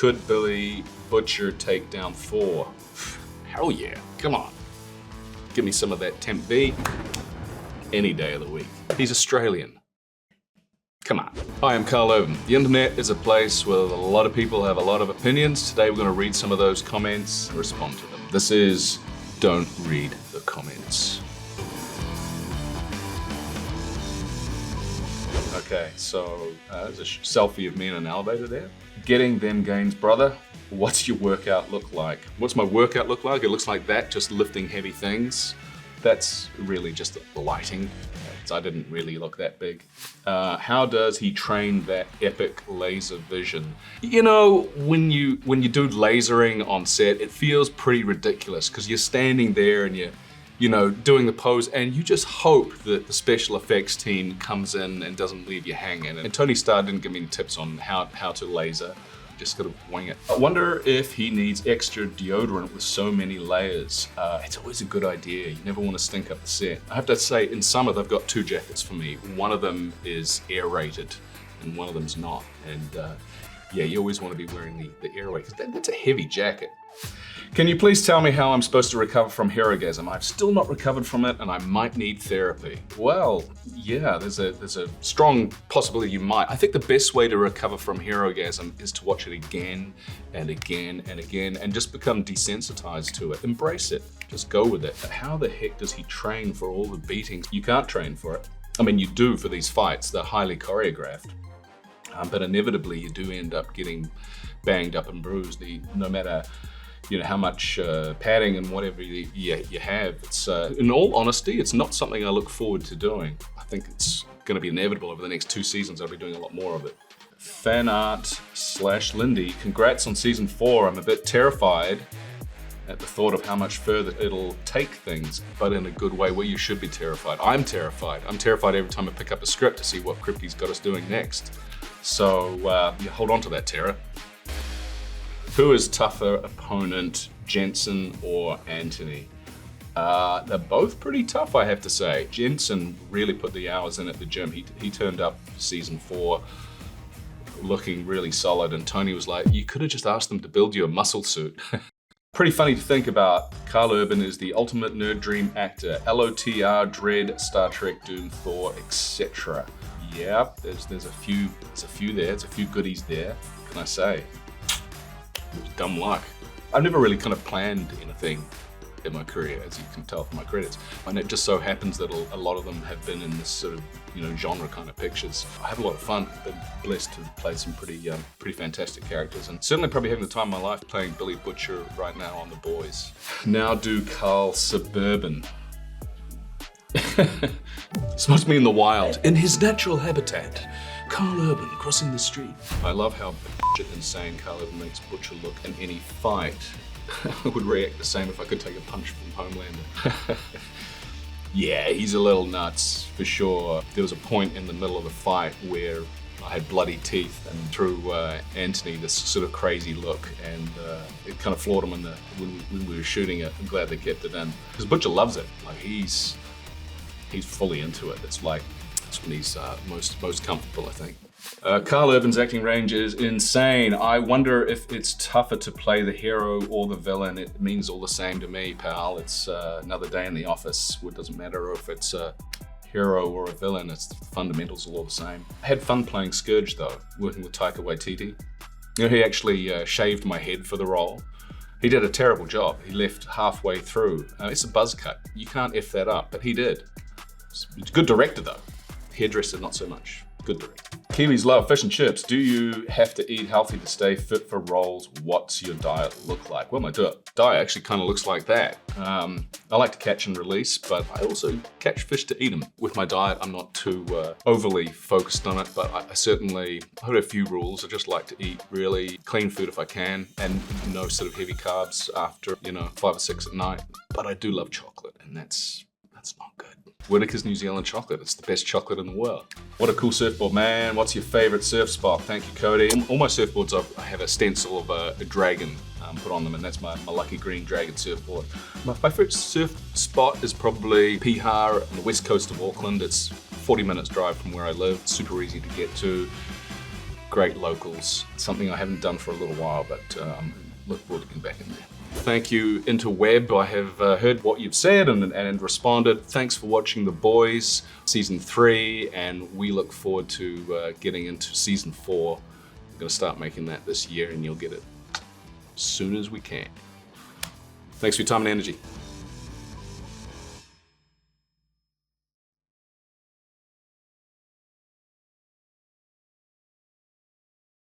Could Billy Butcher take down Thor? Hell yeah, come on. Give me some of that Temp V any day of the week. He's Australian. Come on. Hi, I'm Karl. The internet is a place where a lot of people have a lot of opinions. Today we're going to read some of those comments and respond to them. This is Don't Read the Comments. Okay, so there's a selfie of me in an elevator there. Getting them gains, brother. What's your workout look like? What's my workout look like? It looks like that, just lifting heavy things. That's really just the lighting. I didn't really look that big. How does he train that epic laser vision? You know, when you do lasering on set, it feels pretty ridiculous because you're standing there and you know, doing the pose, and you just hope that the special effects team comes in and doesn't leave you hanging. And Tony Starr didn't give me any tips on how to laser. Just gotta wing it. I wonder if he needs extra deodorant with so many layers. It's always a good idea. You never want to stink up the set. I have to say, in summer, they've got two jackets for me. One of them is air-rated, and one of them's not. And yeah, you always want to be wearing the air-rated, because that's a heavy jacket. Can you please tell me how I'm supposed to recover from Herogasm? I've still not recovered from it and I might need therapy. Well, yeah, there's a strong possibility you might. I think the best way to recover from Herogasm is to watch it again and again and again and just become desensitized to it. Embrace it, just go with it. But how the heck does he train for all the beatings? You can't train for it. I mean, you do for these fights, they're highly choreographed. But inevitably you do end up getting banged up and bruised, no matter how much padding and whatever you have. It's in all honesty, it's not something I look forward to doing. I think it's going to be inevitable over the next 2 seasons. I'll be doing a lot more of it. Fanart/Lindy, congrats on season 4. I'm a bit terrified at the thought of how much further it'll take things, but in a good way. Where you should be terrified. I'm terrified. I'm terrified every time I pick up a script to see what Kripke's got us doing next. So yeah, hold on to that terror. Who is tougher opponent, Jensen or Anthony? They're both pretty tough, I have to say. Jensen really put the hours in at the gym. He turned up season 4 looking really solid, and Tony was like, you could have just asked them to build you a muscle suit. Pretty funny to think about. Karl Urban is the ultimate nerd dream actor. LOTR, Dread, Star Trek, Doom, Thor, etc. Yeah, there's a few there. There's a few goodies there. What can I say? Dumb luck. I've never really kind of planned anything in my career, as you can tell from my credits. And it just so happens that a lot of them have been in this sort of, genre kind of pictures. I have a lot of fun. I've been blessed to play some pretty fantastic characters, and certainly probably having the time of my life playing Billy Butcher right now on The Boys. Now do Karl Suburban. It's supposed to be in the wild, in his natural habitat. Karl Urban crossing the street. I love how insane Karl Urban makes Butcher look in any fight. I would react the same if I could take a punch from Homelander. Yeah, he's a little nuts, for sure. There was a point in the middle of the fight where I had bloody teeth and threw Anthony this sort of crazy look, and it kind of floored him when we were shooting it. I'm glad they kept it in. Because Butcher loves it. Like, he's fully into it. It's when he's most comfortable, I think. Karl Urban's acting range is insane. I wonder if it's tougher to play the hero or the villain. It means all the same to me, pal. It's another day in the office. It doesn't matter if it's a hero or a villain. It's the fundamentals are all the same. I had fun playing Scourge, though, working with Taika Waititi. He actually shaved my head for the role. He did a terrible job. He left halfway through. It's a buzz cut. You can't F that up, but he did. He's a good director, though. Hairdresser, not so much. Good director. Kiwis love fish and chips. Do you have to eat healthy to stay fit for roles? What's your diet look like? Well, my diet actually kind of looks like that. I like to catch and release, but I also catch fish to eat them. With my diet, I'm not too overly focused on it, but I certainly have a few rules. I just like to eat really clean food if I can, and no sort of heavy carbs after 5 or 6 at night. But I do love chocolate, and that's not good. Whittaker's New Zealand chocolate. It's the best chocolate in the world. What a cool surfboard, man. What's your favorite surf spot? Thank you, Cody. All my surfboards, I have a stencil of a dragon put on them, and that's my lucky green dragon surfboard. My favorite surf spot is probably Piha on the west coast of Auckland. It's 40 minutes drive from where I live. It's super easy to get to. great locals. Something I haven't done for a little while, but look forward to getting back in there. Thank you, Interweb. I have heard what you've said and responded. Thanks for watching The Boys, Season 3, and we look forward to getting into Season 4. We're going to start making that this year, and you'll get it as soon as we can. Thanks for your time and energy.